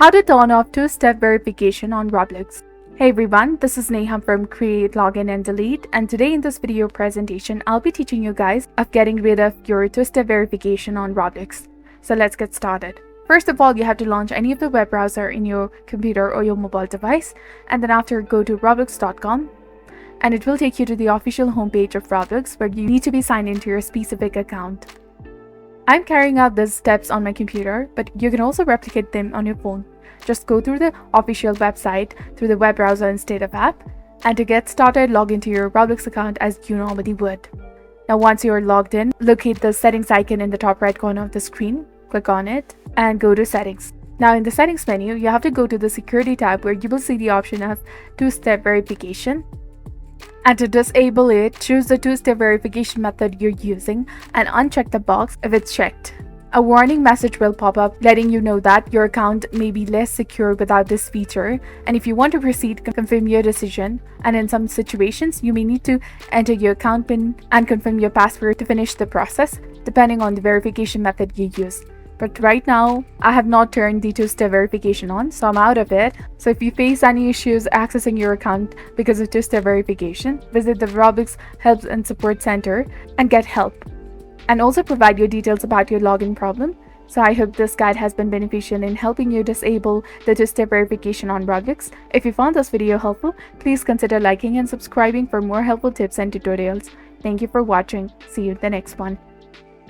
How to turn off two-step verification on Roblox. Hey everyone, this is Neha from Create, Login and Delete, and today in this video presentation, I'll be teaching you guys of getting rid of your two-step verification on Roblox. So let's get started. First of all, you have to launch any of the web browser in your computer or your mobile device, and then after go to roblox.com, and it will take you to the official homepage of Roblox where you need to be signed into your specific account. I'm carrying out these steps on my computer, but you can also replicate them on your phone. Just go through the official website through the web browser instead of app, and to get started, log into your Roblox account as you normally would. Now once you are logged in, locate the settings icon in the top right corner of the screen, click on it, and go to settings. Now in the settings menu, you have to go to the security tab where you will see the option of two-step verification. And to disable it, choose the two-step verification method you're using and uncheck the box if it's checked. A warning message will pop up letting you know that your account may be less secure without this feature, and if you want to proceed, confirm your decision, and in some situations you may need to enter your account PIN and confirm your password to finish the process depending on the verification method you use. But right now, I have not turned the two-step verification on, so I'm out of it. So if you face any issues accessing your account because of two-step verification, visit the Roblox Help and Support Center and get help. And also provide your details about your login problem. So I hope this guide has been beneficial in helping you disable the two-step verification on Roblox. If you found this video helpful, please consider liking and subscribing for more helpful tips and tutorials. Thank you for watching. See you in the next one.